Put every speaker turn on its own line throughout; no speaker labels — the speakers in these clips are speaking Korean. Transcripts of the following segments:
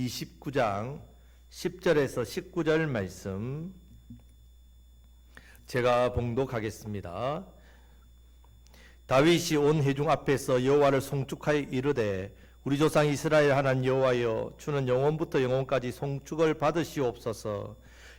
29장 10절에서 19절 말씀 제가 봉독하겠습니다. 다윗이 온 회중 앞에서 여호와를 송축하여 이르되 우리 조상 이스라엘 하나님 여호와여, 주는 영원부터 영원까지 송축을 받으시옵소서.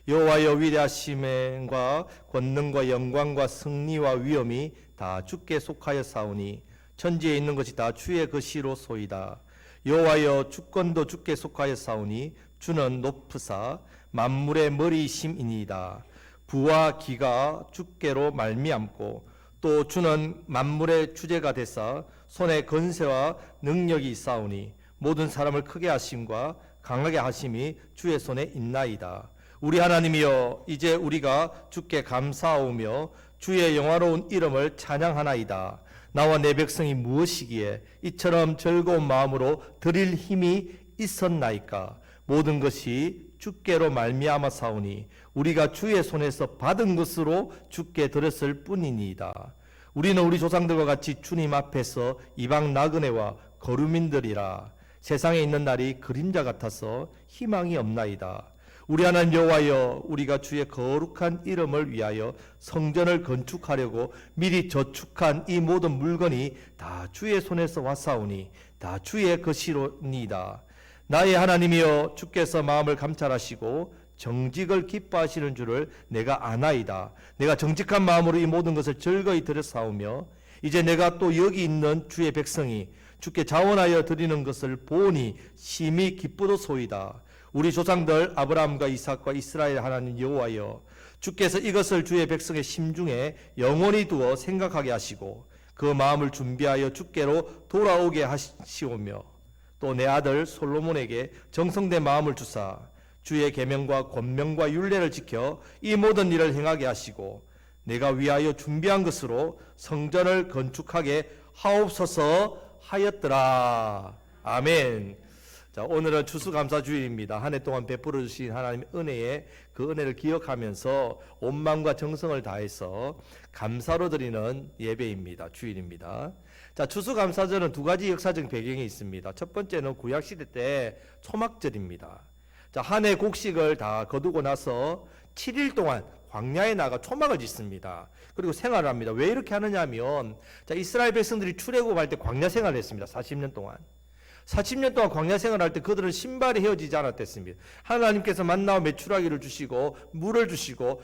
여호와여, 위대하심과 권능과 영광과 승리와 위엄이 다 주께 속하여 사오니 천지에 있는 것이 다 주의 것이로소이다. 여호와여, 주권도 주께 속하여 사오니 주는 높으사 만물의 머리이심이니이다. 부와 기가 주께로 말미암고 또 주는 만물의 주제가 되사 손에 건세와 능력이 있사오니 모든 사람을 크게 하심과 강하게 하심이 주의 손에 있나이다. 우리 하나님이여, 이제 우리가 주께 감사하오며 주의 영화로운 이름을 찬양하나이다. 나와 내 백성이 무엇이기에 이처럼 즐거운 마음으로 드릴 힘이 있었나이까. 모든 것이 주께로 말미암아 사오니 우리가 주의 손에서 받은 것으로 주께 드렸을 뿐이니이다. 우리는 우리 조상들과 같이 주님 앞에서 이방 나그네와 거류민들이라. 세상에 있는 날이 그림자 같아서 희망이 없나이다. 우리 하나님 여호와여, 우리가 주의 거룩한 이름을 위하여 성전을 건축하려고 미리 저축한 이 모든 물건이 다 주의 손에서 왔사오니 다 주의 것이로니이다. 나의 하나님이여, 주께서 마음을 감찰하시고 정직을 기뻐하시는 줄을 내가 아나이다. 내가 정직한 마음으로 이 모든 것을 즐거이 드렸사오며 이제 내가 또 여기 있는 주의 백성이 주께 자원하여 드리는 것을 보니 심히 기쁘도소이다. 우리 조상들 아브라함과 이삭과 이스라엘 하나님 여호와여, 주께서 이것을 주의 백성의 심중에 영원히 두어 생각하게 하시고 그 마음을 준비하여 주께로 돌아오게 하시오며 또 내 아들 솔로몬에게 정성된 마음을 주사 주의 계명과 권명과 율례를 지켜 이 모든 일을 행하게 하시고 내가 위하여 준비한 것으로 성전을 건축하게 하옵소서 하였더라. 아멘. 자, 오늘은 추수감사주일입니다. 한 해 동안 베풀어 주신 하나님의 은혜에 그 은혜를 기억하면서 온 마음과 정성을 다해서 감사로 드리는 예배입니다. 주일입니다. 자, 추수감사절은 두 가지 역사적 배경이 있습니다. 첫 번째는 구약시대 때 초막절입니다. 자, 한 해 곡식을 다 거두고 나서 7일 동안 광야에 나가 초막을 짓습니다. 그리고 생활을 합니다. 왜 이렇게 하느냐 하면, 자, 이스라엘 백성들이 출애굽할 때 광야 생활을 했습니다. 40년 동안. 40년 동안 광야 생활할 때 그들은 신발이 헤어지지 않았댔습니다. 하나님께서 만나와 메추라기를 주시고 물을 주시고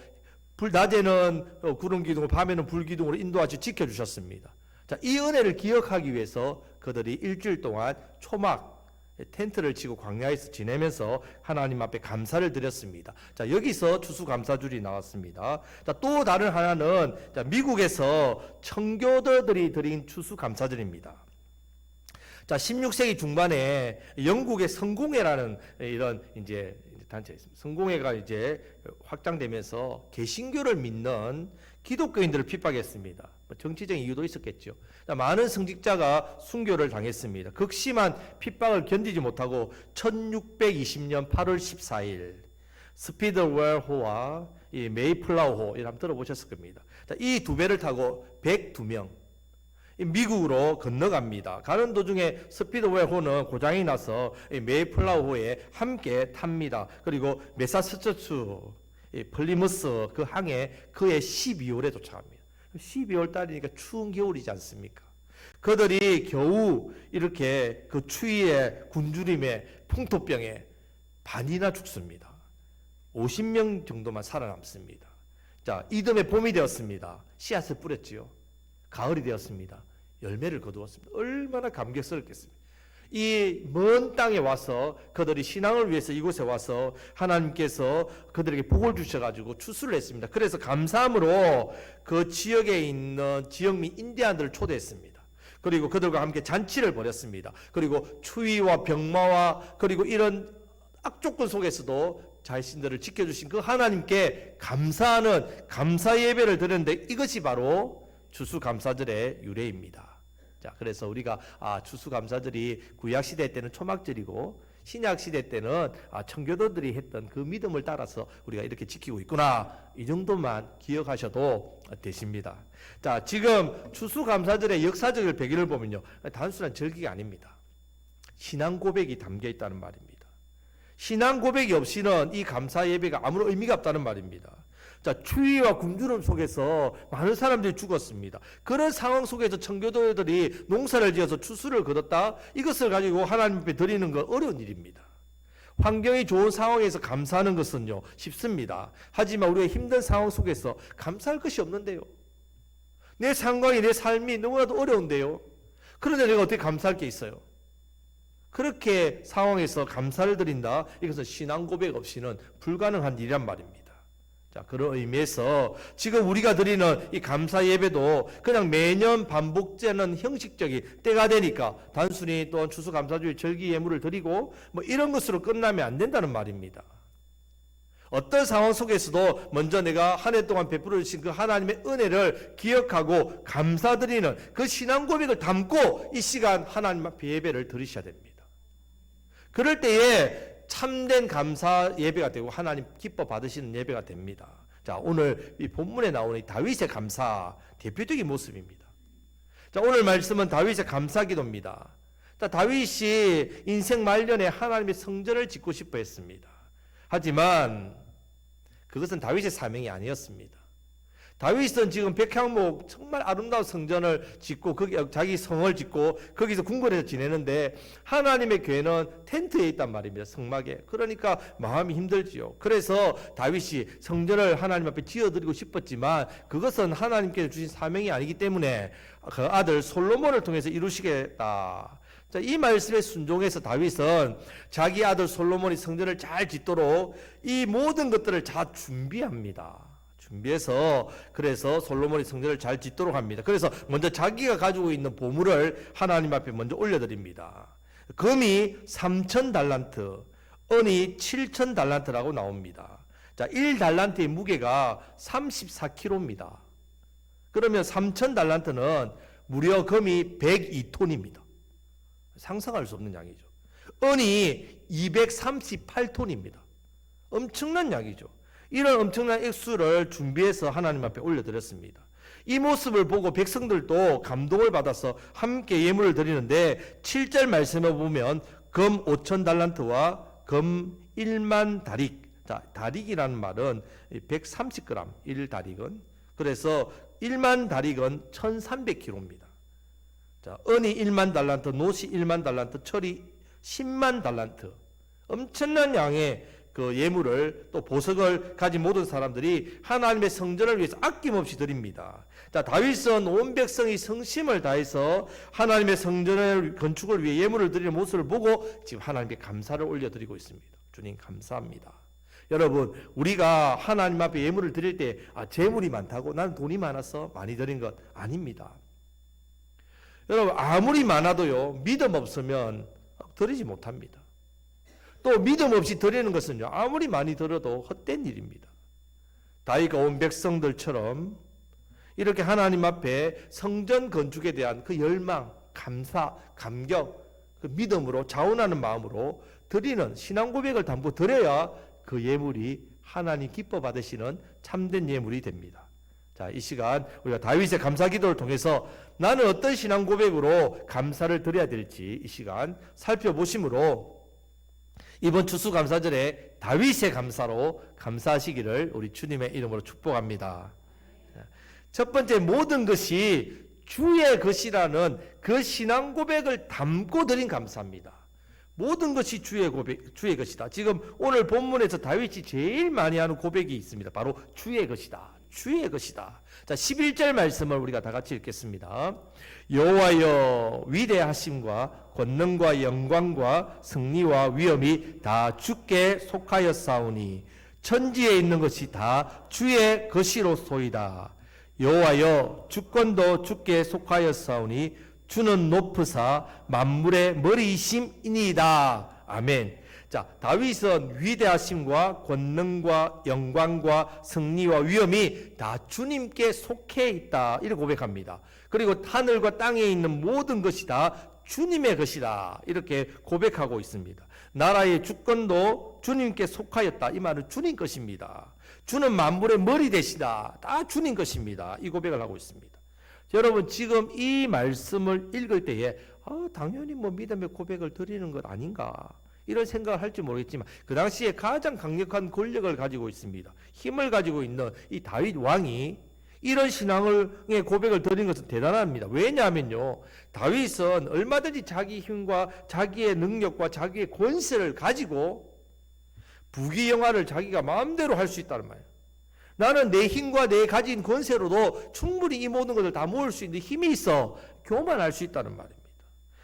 낮에는 구름 기둥을, 밤에는 불 기둥으로 인도하시 지켜주셨습니다. 자, 이 은혜를 기억하기 위해서 그들이 일주일 동안 초막 텐트를 치고 광야에서 지내면서 하나님 앞에 감사를 드렸습니다. 자, 여기서 추수감사줄이 나왔습니다. 자, 또 다른 하나는 자, 미국에서 청교도들이 드린 추수감사절입니다. 자, 16세기 중반에 영국의 성공회라는 이런 이제 단체가 있습니다. 성공회가 이제 확장되면서 개신교를 믿는 기독교인들을 핍박했습니다. 정치적인 이유도 있었겠죠. 자, 많은 성직자가 순교를 당했습니다. 극심한 핍박을 견디지 못하고 1620년 8월 14일 스피드웰호와 이 메이플라워호, 이걸 한번 들어보셨을 겁니다. 자, 이 두 배를 타고 102명 미국으로 건너갑니다. 가는 도중에 스피드웨이호는 고장이 나서 메이플라워호에 함께 탑니다. 그리고 메사추세츠 플리머스 그 항에 그해 12월에 도착합니다. 12월 달이니까 추운 겨울이지 않습니까? 그들이 겨우 이렇게 그 추위에 굶주림에 풍토병에 반이나 죽습니다. 50명 정도만 살아남습니다. 자, 이듬해 봄이 되었습니다. 씨앗을 뿌렸지요. 가을이 되었습니다. 열매를 거두었습니다. 얼마나 감격스럽겠습니까? 이 먼 땅에 와서 그들이 신앙을 위해서 이곳에 와서 하나님께서 그들에게 복을 주셔가지고 추수를 했습니다. 그래서 감사함으로 그 지역에 있는 지역민 인디안들을 초대했습니다. 그리고 그들과 함께 잔치를 벌였습니다. 그리고 추위와 병마와 그리고 이런 악조건 속에서도 자신들을 지켜주신 그 하나님께 감사하는 감사 예배를 드렸는데 이것이 바로 추수감사절의 유래입니다. 자, 그래서 우리가 추수감사절이 구약시대 때는 초막절이고 신약시대 때는 청교도들이 했던 그 믿음을 따라서 우리가 이렇게 지키고 있구나, 이 정도만 기억하셔도 되십니다. 자, 지금 추수감사절의 역사적인 배경을 보면요, 단순한 절기가 아닙니다. 신앙 고백이 담겨 있다는 말입니다. 신앙 고백이 없이는 이 감사 예배가 아무런 의미가 없다는 말입니다. 자, 추위와 굶주림 속에서 많은 사람들이 죽었습니다. 그런 상황 속에서 청교도들이 농사를 지어서 추수를 거뒀다. 이것을 가지고 하나님 앞에 드리는 건 어려운 일입니다. 환경이 좋은 상황에서 감사하는 것은요, 쉽습니다. 하지만 우리가 힘든 상황 속에서 감사할 것이 없는데요. 내 상황이, 내 삶이 너무나도 어려운데요. 그런데 내가 어떻게 감사할 게 있어요? 그렇게 상황에서 감사를 드린다. 이것은 신앙 고백 없이는 불가능한 일이란 말입니다. 자, 그런 의미에서 지금 우리가 드리는 이 감사 예배도 그냥 매년 반복되는 형식적인 때가 되니까 단순히 또 추수감사주일 절기 예물을 드리고 뭐 이런 것으로 끝나면 안 된다는 말입니다. 어떤 상황 속에서도 먼저 내가 한 해 동안 베풀어 주신 그 하나님의 은혜를 기억하고 감사드리는 그 신앙 고백을 담고 이 시간 하나님 앞에 예배를 드리셔야 됩니다. 그럴 때에 참된 감사 예배가 되고 하나님 기뻐 받으시는 예배가 됩니다. 자, 오늘 이 본문에 나오는 다윗의 감사 대표적인 모습입니다. 자, 오늘 말씀은 다윗의 감사 기도입니다. 자, 다윗이 인생 말년에 하나님의 성전을 짓고 싶어 했습니다. 하지만 그것은 다윗의 사명이 아니었습니다. 다윗은 지금 백향목 정말 아름다운 성전을 짓고 거기 자기 성을 짓고 거기서 궁궐에서 지내는데 하나님의 교회는 텐트에 있단 말입니다. 성막에. 그러니까 마음이 힘들지요. 그래서 다윗이 성전을 하나님 앞에 지어드리고 싶었지만 그것은 하나님께서 주신 사명이 아니기 때문에 그 아들 솔로몬을 통해서 이루시겠다. 자, 이 말씀에 순종해서 다윗은 자기 아들 솔로몬이 성전을 잘 짓도록 이 모든 것들을 다 준비합니다. 준비해서 그래서 솔로몬이 성전을 잘 짓도록 합니다. 그래서 먼저 자기가 가지고 있는 보물을 하나님 앞에 먼저 올려드립니다. 금이 3,000달란트, 은이 7,000달란트라고 나옵니다. 자, 1달란트의 무게가 34kg입니다. 그러면 3,000달란트는 무려 금이 102톤입니다. 상상할 수 없는 양이죠. 은이 238톤입니다. 엄청난 양이죠. 이런 엄청난 액수를 준비해서 하나님 앞에 올려드렸습니다. 이 모습을 보고 백성들도 감동을 받아서 함께 예물을 드리는데 7절 말씀을 보면 금 5,000달란트와 금 1만 다릭. 자, 다릭이라는 말은 130g, 1다릭은. 그래서 1만 다릭은 1,300kg입니다. 자, 은이 1만 달란트, 노시 1만 달란트, 철이 10만 달란트. 엄청난 양의 그 예물을 또 보석을 가진 모든 사람들이 하나님의 성전을 위해서 아낌없이 드립니다. 자, 다윗은 온 백성이 성심을 다해서 하나님의 성전의 건축을 위해 예물을 드리는 모습을 보고 지금 하나님께 감사를 올려드리고 있습니다. 주님 감사합니다. 여러분, 우리가 하나님 앞에 예물을 드릴 때 재물이 많다고 나는 돈이 많아서 많이 드린 것 아닙니다. 여러분, 아무리 많아도요, 믿음 없으면 드리지 못합니다. 또 믿음 없이 드리는 것은요, 아무리 많이 들어도 헛된 일입니다. 다윗과 온 백성들처럼 이렇게 하나님 앞에 성전 건축에 대한 그 열망, 감사, 감격, 그 믿음으로 자원하는 마음으로 드리는 신앙 고백을 담고 드려야 그 예물이 하나님 기뻐 받으시는 참된 예물이 됩니다. 자, 이 시간 우리가 다윗의 감사 기도를 통해서 나는 어떤 신앙 고백으로 감사를 드려야 될지 이 시간 살펴보심으로 이번 추수감사절에 다윗의 감사로 감사하시기를 우리 주님의 이름으로 축복합니다. 첫 번째, 모든 것이 주의 것이라는 그 신앙 고백을 담고 드린 감사입니다. 모든 것이 주의 것이다. 지금 오늘 본문에서 다윗이 제일 많이 하는 고백이 있습니다. 바로 주의 것이다. 주의 것이다. 자, 11절 말씀을 우리가 다 같이 읽겠습니다. 여호와여, 위대하심과 권능과 영광과 승리와 위엄이 다 주께 속하였사오니 천지에 있는 것이 다 주의 것이로소이다. 여호와여, 주권도 주께 속하였사오니 주는 높으사 만물의 머리이심이니이다. 아멘. 자, 다윗은 위대하심과 권능과 영광과 승리와 위엄이 다 주님께 속해 있다. 이렇게 고백합니다. 그리고 하늘과 땅에 있는 모든 것이 다 주님의 것이다. 이렇게 고백하고 있습니다. 나라의 주권도 주님께 속하였다. 이 말은 주님 것입니다. 주는 만물의 머리 되시다. 다 주님 것입니다. 이 고백을 하고 있습니다. 여러분, 지금 이 말씀을 읽을 때에 당연히 믿음의 고백을 드리는 것 아닌가, 이런 생각을 할지 모르겠지만 그 당시에 가장 강력한 권력을 가지고 있습니다. 힘을 가지고 있는 이 다윗 왕이 이런 신앙의 고백을 드린 것은 대단합니다. 왜냐하면요, 다윗은 얼마든지 자기 힘과 자기의 능력과 자기의 권세를 가지고 부귀영화를 자기가 마음대로 할 수 있다는 말이에요. 나는 내 힘과 내 가진 권세로도 충분히 이 모든 것을 다 모을 수 있는 힘이 있어 교만할 수 있다는 말입니다.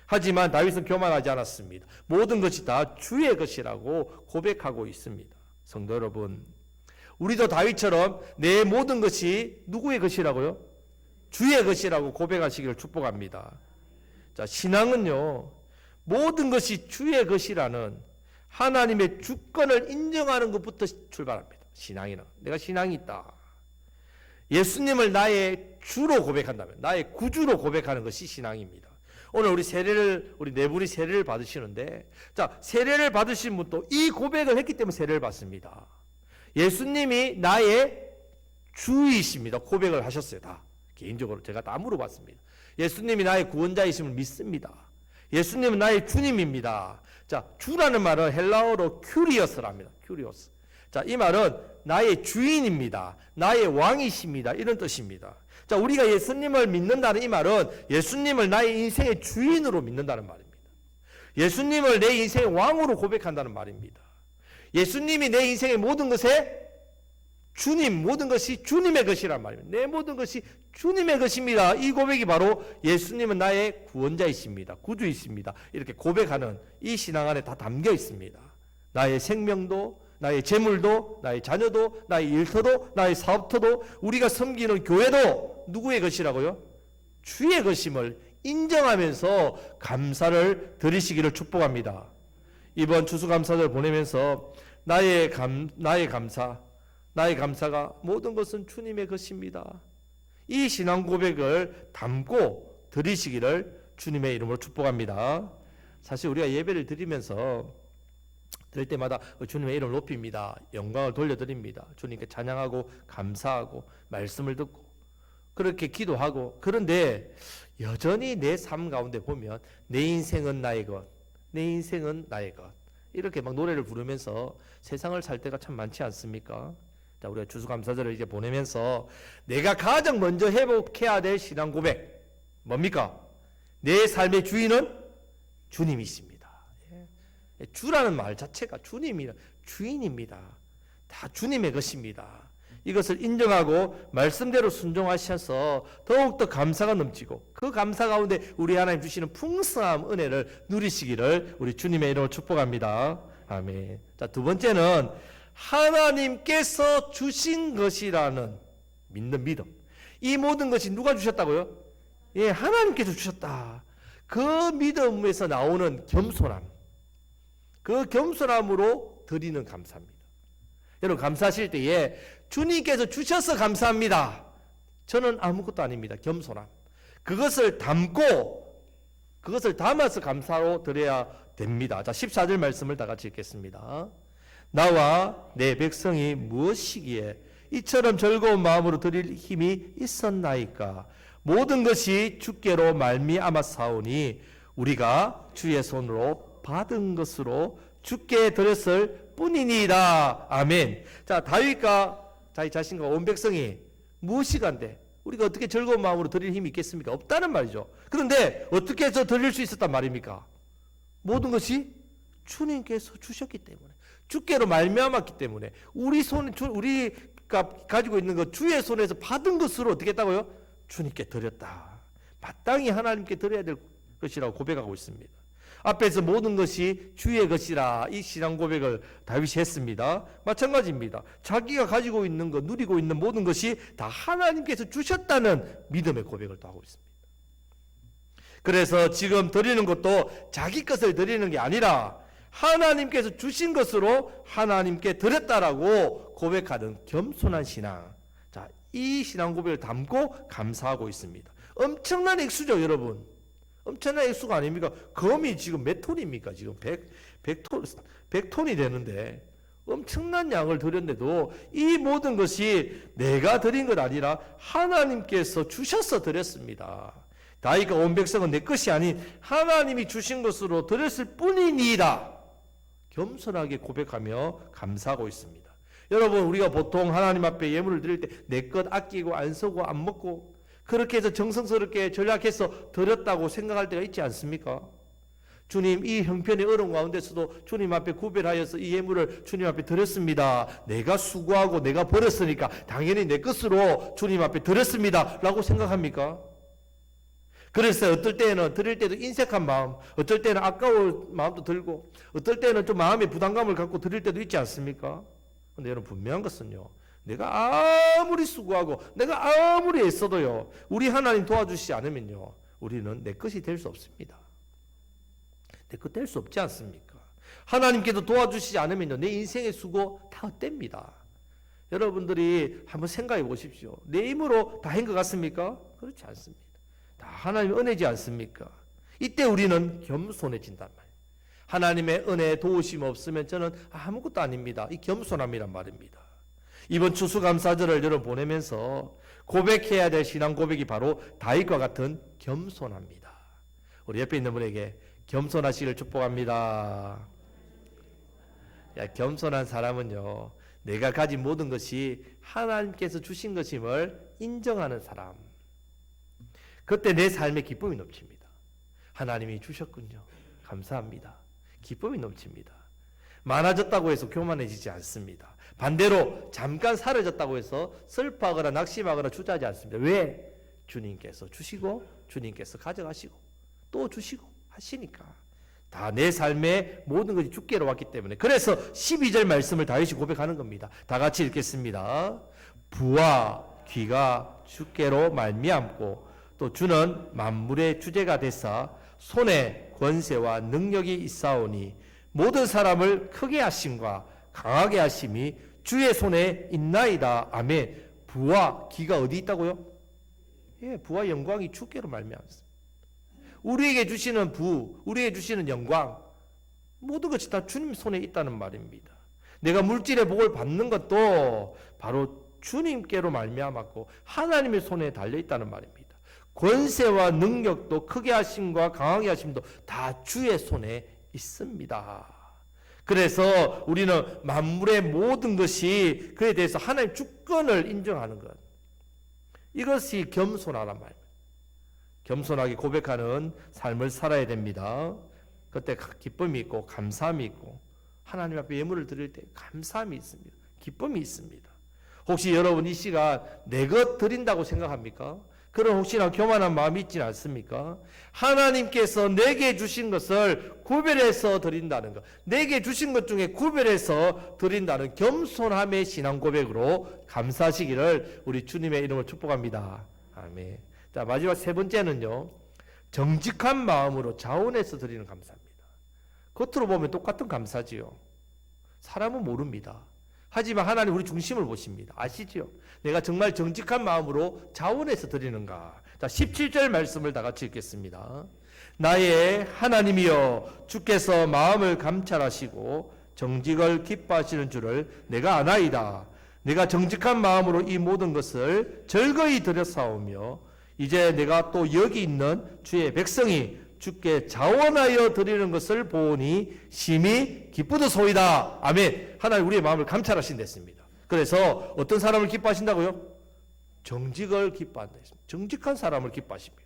하지만 다윗은 교만하지 않았습니다. 모든 것이 다 주의 것이라고 고백하고 있습니다. 성도 여러분, 우리도 다윗처럼 내 모든 것이 누구의 것이라고요? 주의 것이라고 고백하시기를 축복합니다. 자, 신앙은요, 모든 것이 주의 것이라는 하나님의 주권을 인정하는 것부터 출발합니다. 신앙이는 내가 신앙이 있다. 예수님을 나의 주로 고백한다면, 나의 구주로 고백하는 것이 신앙입니다. 오늘 우리 네 분이 세례를 받으시는데, 자, 세례를 받으신 분도 이 고백을 했기 때문에 세례를 받습니다. 예수님이 나의 주이십니다. 고백을 하셨어요. 다 개인적으로 제가 다 물어봤습니다. 예수님이 나의 구원자이심을 믿습니다. 예수님은 나의 주님입니다. 자, 주라는 말은 헬라어로 큐리어스랍니다. 큐리오스. 자, 이 말은 나의 주인입니다. 나의 왕이십니다. 이런 뜻입니다. 자, 우리가 예수님을 믿는다는 이 말은 예수님을 나의 인생의 주인으로 믿는다는 말입니다. 예수님을 내 인생의 왕으로 고백한다는 말입니다. 예수님이 내 인생의 모든 것에 주님, 모든 것이 주님의 것이란 말입니다. 내 모든 것이 주님의 것입니다. 이 고백이 바로 예수님은 나의 구원자이십니다. 구주이십니다. 이렇게 고백하는 이 신앙 안에 다 담겨 있습니다. 나의 생명도, 나의 재물도, 나의 자녀도, 나의 일터도, 나의 사업터도, 우리가 섬기는 교회도 누구의 것이라고요? 주의 것임을 인정하면서 감사를 드리시기를 축복합니다. 이번 추수감사절 보내면서 나의 감사가 모든 것은 주님의 것입니다. 이 신앙 고백을 담고 드리시기를 주님의 이름으로 축복합니다. 사실 우리가 예배를 드릴 때마다 주님의 이름을 높입니다. 영광을 돌려드립니다. 주님께 찬양하고 감사하고 말씀을 듣고 그렇게 기도하고, 그런데 여전히 내 삶 가운데 보면 내 인생은 나의 것, 내 인생은 나의 것, 이렇게 막 노래를 부르면서 세상을 살 때가 참 많지 않습니까? 자, 우리가 추수감사절을 이제 보내면서 내가 가장 먼저 회복해야 될 신앙 고백 뭡니까? 내 삶의 주인은 주님이십니다. 주라는 말 자체가 주인입니다. 다 주님의 것입니다. 이것을 인정하고 말씀대로 순종하셔서 더욱더 감사가 넘치고 그 감사 가운데 우리 하나님 주시는 풍성한 은혜를 누리시기를 우리 주님의 이름으로 축복합니다. 아멘. 자, 두 번째는 하나님께서 주신 것이라는 믿는 믿음. 이 모든 것이 누가 주셨다고요? 예, 하나님께서 주셨다. 그 믿음에서 나오는 겸손함. 그 겸손함으로 드리는 감사입니다. 여러분, 감사하실 때에 주님께서 주셔서 감사합니다. 저는 아무것도 아닙니다. 겸손함. 그것을 담아서 감사로 드려야 됩니다. 자, 14절 말씀을 다 같이 읽겠습니다. 나와 내 백성이 무엇이기에 이처럼 즐거운 마음으로 드릴 힘이 있었나이까? 모든 것이 주께로 말미암았사오니 우리가 주의 손으로 받은 것으로 주께 드렸을 뿐이니이다. 아멘. 자, 다윗과 자기 자신과 온 백성이 무엇이간데 우리가 어떻게 즐거운 마음으로 드릴 힘이 있겠습니까? 없다는 말이죠. 그런데 어떻게 해서 드릴 수 있었단 말입니까? 모든 것이 주님께서 주셨기 때문에, 주께로 말미암았기 때문에, 우리가 가지고 있는 것 주의 손에서 받은 것으로 어떻게 했다고요? 주님께 드렸다. 마땅히 하나님께 드려야 될 것이라고 고백하고 있습니다. 앞에서 모든 것이 주의 것이라 이 신앙 고백을 다윗이 했습니다. 마찬가지입니다. 자기가 가지고 있는 것, 누리고 있는 모든 것이 다 하나님께서 주셨다는 믿음의 고백을 또 하고 있습니다. 그래서 지금 드리는 것도 자기 것을 드리는 게 아니라 하나님께서 주신 것으로 하나님께 드렸다라고 고백하는 겸손한 신앙. 자, 이 신앙 고백을 담고 감사하고 있습니다. 엄청난 액수죠, 여러분. 엄청난 액수가 아닙니까? 검이 지금 몇 톤입니까? 지금 100톤이 되는데 엄청난 양을 드렸는데도 이 모든 것이 내가 드린 것 아니라 하나님께서 주셔서 드렸습니다. 다윗과 온 백성은 내 것이 아닌 하나님이 주신 것으로 드렸을 뿐이니이다. 겸손하게 고백하며 감사하고 있습니다. 여러분, 우리가 보통 하나님 앞에 예물을 드릴 때 내 것 아끼고 안 쓰고 안 먹고 그렇게 해서 정성스럽게 전략해서 드렸다고 생각할 때가 있지 않습니까? 주님, 이 형편의 어려움 가운데서도 주님 앞에 구별하여서 이 예물을 주님 앞에 드렸습니다. 내가 수고하고 내가 벌었으니까 당연히 내 것으로 주님 앞에 드렸습니다 라고 생각합니까? 그래서 어떨 때는 드릴 때도 인색한 마음, 어떨 때는 아까울 마음도 들고, 어떨 때는 좀 마음의 부담감을 갖고 드릴 때도 있지 않습니까? 근데 여러분, 분명한 것은요, 내가 아무리 수고하고 내가 아무리 애써도요, 우리 하나님 도와주시지 않으면요, 우리는 내 것이 될 수 없습니다. 내 것 될 수 없지 않습니까? 하나님께도 도와주시지 않으면요, 내 인생의 수고 다 헛됩니다. 여러분들이 한번 생각해 보십시오. 내 힘으로 다 한 것 같습니까? 그렇지 않습니다. 다 하나님의 은혜지 않습니까? 이때 우리는 겸손해진단 말이에요. 하나님의 은혜 도우심 없으면 저는 아무것도 아닙니다. 이 겸손함이란 말입니다. 이번 추수감사절을 여러분 보내면서 고백해야 될 신앙 고백이 바로 다윗과 같은 겸손합니다. 우리 옆에 있는 분에게 겸손하시기를 축복합니다. 겸손한 사람은요, 내가 가진 모든 것이 하나님께서 주신 것임을 인정하는 사람. 그때 내 삶에 기쁨이 넘칩니다. 하나님이 주셨군요. 감사합니다. 기쁨이 넘칩니다. 많아졌다고 해서 교만해지지 않습니다. 반대로 잠깐 사라졌다고 해서 슬퍼하거나 낙심하거나 주저하지 않습니다. 왜? 주님께서 주시고 주님께서 가져가시고 또 주시고 하시니까. 다 내 삶의 모든 것이 주께로 왔기 때문에. 그래서 12절 말씀을 다윗이 고백하는 겁니다. 다 같이 읽겠습니다. 부와 귀가 주께로 말미암고 또 주는 만물의 주제가 되사 손에 권세와 능력이 있사오니 모든 사람을 크게 하심과 강하게 하심이 주의 손에 있나이다. 아멘. 부와 귀가 어디 있다고요? 예, 부와 영광이 주께로 말미암습니다. 우리에게 주시는 부, 우리에게 주시는 영광, 모든 것이 다 주님 손에 있다는 말입니다. 내가 물질의 복을 받는 것도 바로 주님께로 말미암았고 하나님의 손에 달려 있다는 말입니다. 권세와 능력도 크게 하심과 강하게 하심도 다 주의 손에 있습니다. 그래서 우리는 만물의 모든 것이 그에 대해서 하나님 주권을 인정하는 것, 이것이 겸손하란 말입니다. 겸손하게 고백하는 삶을 살아야 됩니다. 그때 기쁨이 있고 감사함이 있고 하나님 앞에 예물을 드릴 때 감사함이 있습니다. 기쁨이 있습니다. 혹시 여러분 이 시간 내 것 드린다고 생각합니까? 그런 혹시나 교만한 마음이 있지는 않습니까? 하나님께서 내게 주신 것을 구별해서 드린다는 것, 내게 주신 것 중에 구별해서 드린다는 겸손함의 신앙 고백으로 감사하시기를 우리 주님의 이름으로 축복합니다. 아멘. 자, 마지막 세 번째는요, 정직한 마음으로 자원해서 드리는 감사입니다. 겉으로 보면 똑같은 감사지요. 사람은 모릅니다. 하지만 하나님 우리 중심을 보십니다. 아시죠? 내가 정말 정직한 마음으로 자원해서 드리는가. 자, 17절 말씀을 다 같이 읽겠습니다. 나의 하나님이여, 주께서 마음을 감찰하시고 정직을 기뻐하시는 줄을 내가 아나이다. 내가 정직한 마음으로 이 모든 것을 즐거이 드렸사오며 이제 내가 또 여기 있는 주의 백성이 주께 자원하여 드리는 것을 보니 심히 기쁘도소이다. 아멘. 하나님 우리의 마음을 감찰하신댔습니다. 그래서 어떤 사람을 기뻐하신다고요? 정직을 기뻐한다 했습니다. 정직한 사람을 기뻐하십니다.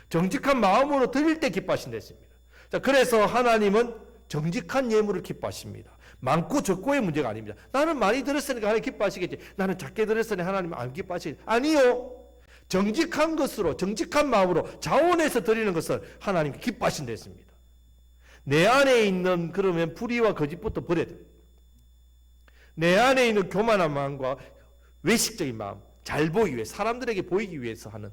정직한 마음으로 드릴 때 기뻐하신댔습니다. 자, 그래서 하나님은 정직한 예물을 기뻐하십니다. 많고 적고의 문제가 아닙니다. 나는 많이 드렸으니까 하나님 기뻐하시겠지. 나는 작게 드렸으니 하나님 안 기뻐하시겠지. 아니요. 정직한 것으로, 정직한 마음으로 자원해서 드리는 것을 하나님께 기뻐하신다 했습니다. 내 안에 있는 그러면 불의와 거짓부터 버려야 됩니다. 내 안에 있는 교만한 마음과 외식적인 마음, 잘 보이기 위해, 사람들에게 보이기 위해서 하는,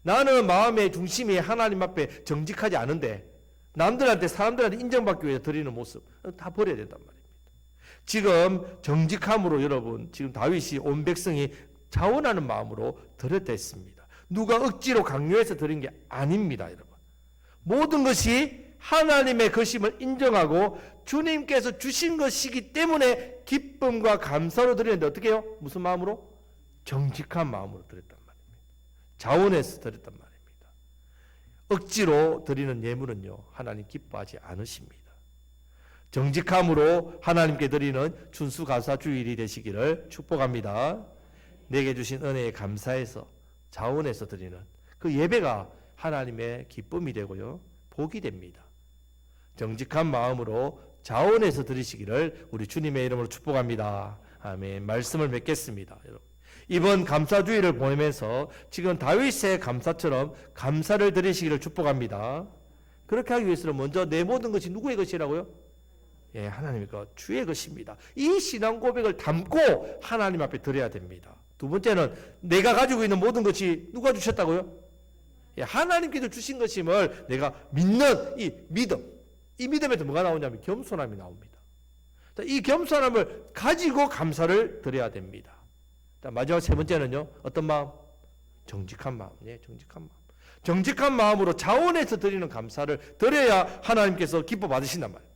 나는 마음의 중심이 하나님 앞에 정직하지 않은데 남들한테, 사람들한테 인정받기 위해 드리는 모습 다 버려야 된단 말입니다. 지금 정직함으로 여러분, 지금 다윗이 온 백성이 자원하는 마음으로 드렸다 했습니다. 누가 억지로 강요해서 드린 게 아닙니다, 여러분. 모든 것이 하나님의 것임을 인정하고 주님께서 주신 것이기 때문에 기쁨과 감사로 드리는데 어떻게 해요? 무슨 마음으로? 정직한 마음으로 드렸단 말입니다. 자원해서 드렸단 말입니다. 억지로 드리는 예물은요, 하나님 기뻐하지 않으십니다. 정직함으로 하나님께 드리는 춘수감사주일이 되시기를 축복합니다. 내게 주신 은혜에 감사해서 자원해서 드리는 그 예배가 하나님의 기쁨이 되고요, 복이 됩니다. 정직한 마음으로 자원해서 드리시기를 우리 주님의 이름으로 축복합니다. 아멘. 말씀을 맺겠습니다. 여러분, 이번 감사주일을 보내면서 지금 다윗의 감사처럼 감사를 드리시기를 축복합니다. 그렇게 하기 위해서는 먼저 내 모든 것이 누구의 것이라고요? 예, 하나님의 것, 주의 것입니다. 이 신앙 고백을 담고 하나님 앞에 드려야 됩니다. 두 번째는 내가 가지고 있는 모든 것이 누가 주셨다고요? 예, 하나님께서 주신 것임을 내가 믿는 이 믿음, 이 믿음에서 뭐가 나오냐면 겸손함이 나옵니다. 이 겸손함을 가지고 감사를 드려야 됩니다. 마지막 세 번째는요, 어떤 마음? 정직한 마음. 예, 정직한 마음. 정직한 마음으로 자원해서 드리는 감사를 드려야 하나님께서 기뻐 받으신단 말이에요.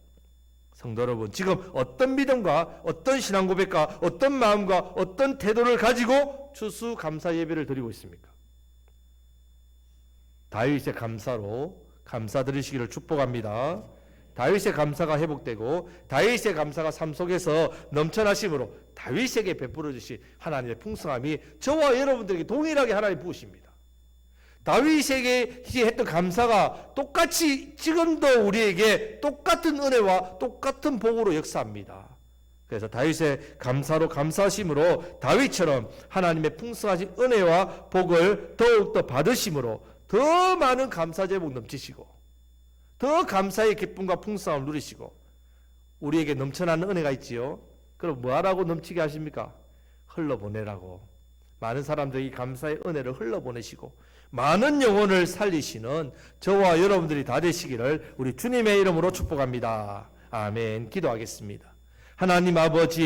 성도 여러분, 지금 어떤 믿음과 어떤 신앙 고백과 어떤 마음과 어떤 태도를 가지고 추수 감사 예배를 드리고 있습니까? 다윗의 감사로 감사 드리시기를 축복합니다. 다윗의 감사가 회복되고 다윗의 감사가 삶 속에서 넘쳐나심으로 다윗에게 베풀어 주신 하나님의 풍성함이 저와 여러분들에게 동일하게 하나님 부으십니다. 다윗에게 했던 감사가 똑같이 지금도 우리에게 똑같은 은혜와 똑같은 복으로 역사합니다. 그래서 다윗의 감사로 감사하심으로 다윗처럼 하나님의 풍성하신 은혜와 복을 더욱더 받으심으로 더 많은 감사 제목 넘치시고 더 감사의 기쁨과 풍성함을 누리시고 우리에게 넘쳐나는 은혜가 있지요. 그럼 뭐하라고 넘치게 하십니까? 흘러보내라고. 많은 사람들이 감사의 은혜를 흘러보내시고 많은 영혼을 살리시는 저와 여러분들이 다 되시기를 우리 주님의 이름으로 축복합니다. 아멘. 기도하겠습니다. 하나님 아버지,